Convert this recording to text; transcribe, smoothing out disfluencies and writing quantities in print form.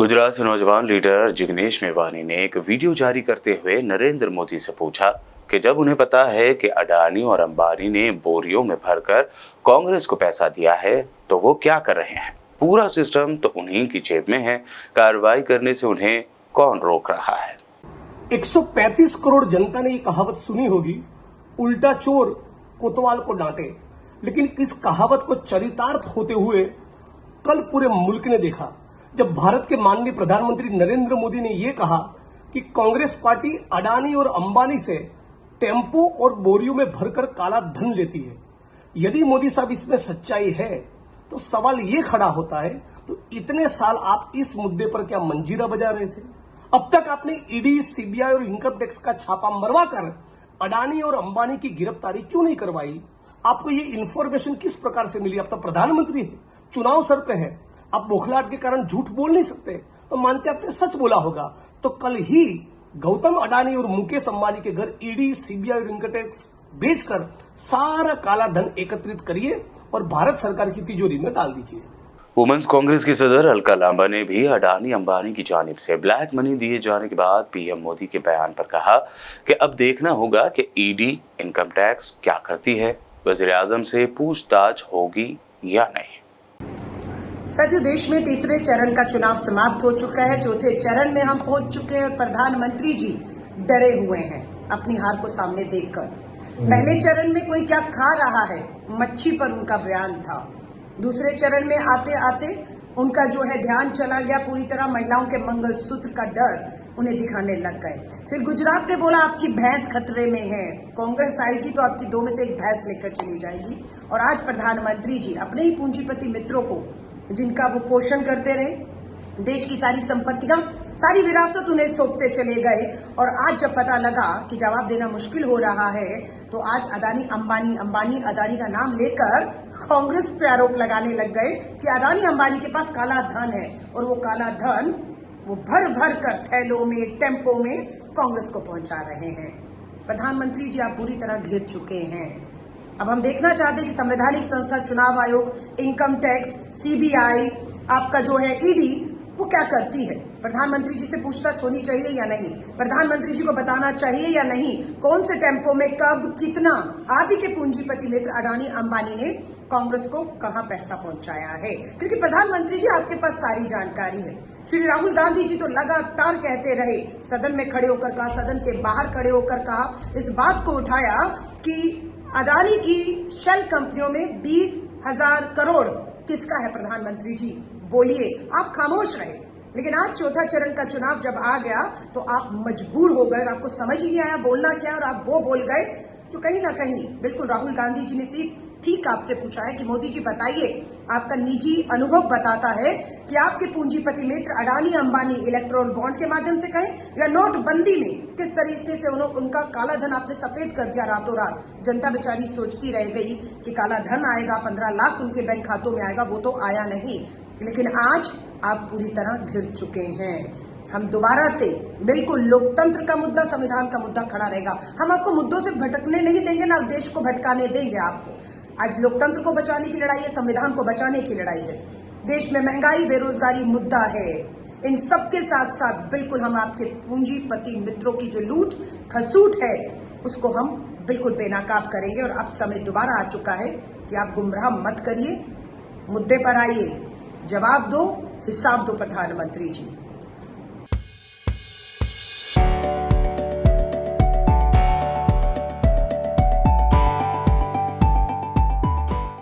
गुजरात से नौजवान लीडर जिग्नेश मेवानी ने एक वीडियो जारी करते हुए नरेंद्र मोदी से पूछा कि जब उन्हें पता है कि अडानी और अंबानी ने बोरियों में भरकर कांग्रेस को पैसा दिया है तो वो क्या कर रहे हैं। पूरा सिस्टम तो उन्हीं की जेब में है, कार्रवाई करने से उन्हें कौन रोक रहा है। 135 करोड़ जनता ने ये कहावत सुनी होगी, उल्टा चोर कोतवाल को डांटे। लेकिन इस कहावत को चरितार्थ होते हुए कल पूरे मुल्क ने देखा, जब भारत के माननीय प्रधानमंत्री नरेंद्र मोदी ने यह कहा कि कांग्रेस पार्टी अडानी और अंबानी से टेम्पो और बोरियों में भरकर काला धन लेती है। यदि मोदी साहब इसमें सच्चाई है तो सवाल ये खड़ा होता है, तो इतने साल आप इस मुद्दे पर क्या मंजीरा बजा रहे थे? अब तक आपने ईडी, सीबीआई और इनकम टैक्स का छापा मरवाकर अडानी और अंबानी की गिरफ्तारी क्यों नहीं करवाई? आपको ये इंफॉर्मेशन किस प्रकार से मिली? अब तो प्रधानमंत्री है, चुनाव सर पे है, आप बौखलाहट के कारण झूठ बोल नहीं सकते, तो मानते आपने सच बोला होगा। तो कल ही गौतम अडानी और मुकेश अंबानी के घर ईडी, सीबीआई और इनकम टैक्स बेचकर सारा काला धन एकत्रित करिए और भारत सरकार की तिजोरी में डाल दीजिए। वुमेन्स कांग्रेस की सदर अलका लांबा ने भी अडानी अंबानी की जानिब से ब्लैक मनी दिए जाने के बाद पीएम मोदी के बयान पर कहा कि अब देखना होगा कि ईडी, इनकम टैक्स क्या करती है, वज़ीर-ए-आज़म से पूछताछ होगी या नहीं। सच देश में तीसरे चरण का चुनाव समाप्त हो चुका है। चौथे चरण में हम पहुंच चुके हैं। प्रधानमंत्री जी डरे हुए हैं अपनी हार को सामने देखकर। पहले चरण में कोई क्या खा रहा है, मच्छी पर उनका बयान था। दूसरे चरण में आते आते उनका जो है ध्यान चला गया पूरी तरह, महिलाओं के मंगलसूत्र का डर उन्हें दिखाने लग गए। फिर गुजरात में बोला आपकी भैंस खतरे में है, कांग्रेस आएगी तो आपकी दो में से एक भैंस लेकर चली जाएगी। और आज प्रधानमंत्री जी अपने ही पूंजीपति मित्रों को, जिनका वो पोषण करते रहे, देश की सारी संपत्तियां, सारी विरासत उन्हें सौंपते चले गए। और आज जब पता लगा कि जवाब देना मुश्किल हो रहा है, तो आज अडानी अंबानी अडानी का नाम लेकर कांग्रेस पे आरोप लगाने लग गए कि अडानी अंबानी के पास काला धन है और वो काला धन वो भर भर कर थैलों में, टेम्पो में कांग्रेस को पहुंचा रहे हैं। प्रधानमंत्री जी आप पूरी तरह घिर चुके हैं। अब हम देखना चाहते हैं कि संवैधानिक संस्था चुनाव आयोग, इनकम टैक्स, सीबीआई, आपका जो है ईडी, वो क्या करती है? प्रधानमंत्री जी से पूछताछ होनी चाहिए या नहीं? प्रधानमंत्री जी को बताना चाहिए या नहीं कौन से टेम्पो में कब कितना आप ही के पूंजीपति मित्र अडानी अंबानी ने कांग्रेस को कहां पैसा पहुंचाया है? क्योंकि प्रधानमंत्री जी आपके पास सारी जानकारी है। श्री राहुल गांधी जी तो लगातार कहते रहे, सदन में खड़े होकर कहा, सदन के बाहर खड़े होकर कहा, इस बात को उठाया कि अडानी की शेल कंपनियों में 20,000 करोड़ किसका है? प्रधानमंत्री जी बोलिए। आप खामोश रहे। लेकिन आज चौथा चरण का चुनाव जब आ गया तो आप मजबूर हो गए और आपको समझ ही नहीं आया बोलना क्या, और आप वो बोल गए जो कहीं ना कहीं बिल्कुल राहुल गांधी जी ने ठीक आपसे पूछा है कि मोदी जी बताइए, आपका निजी अनुभव बताता है कि आपके पूंजीपति मित्र अडानी अंबानी इलेक्ट्रोल बॉन्ड के माध्यम से कहें या नोटबंदी में किस तरीके से उनका काला धन आपने सफेद कर दिया रातों रात। जनता बेचारी सोचती रह गई कि काला धन आएगा, 15 लाख उनके बैंक खातों में आएगा, वो तो आया नहीं। लेकिन आज आप पूरी तरह घिर चुके हैं। हम दोबारा से बिल्कुल लोकतंत्र का मुद्दा, संविधान का मुद्दा खड़ा रहेगा। हम आपको मुद्दों से भटकने नहीं देंगे, ना देश को भटकाने देंगे आपको। आज लोकतंत्र को बचाने की लड़ाई है, संविधान को बचाने की लड़ाई है। देश में महंगाई, बेरोजगारी मुद्दा है। इन सबके साथ साथ बिल्कुल हम आपके पूंजीपति मित्रों की जो लूट खसूट है उसको हम बिल्कुल बेनकाब करेंगे। और अब समय दोबारा आ चुका है कि आप गुमराह मत करिए, मुद्दे पर आइए, जवाब दो, हिसाब दो प्रधानमंत्री जी।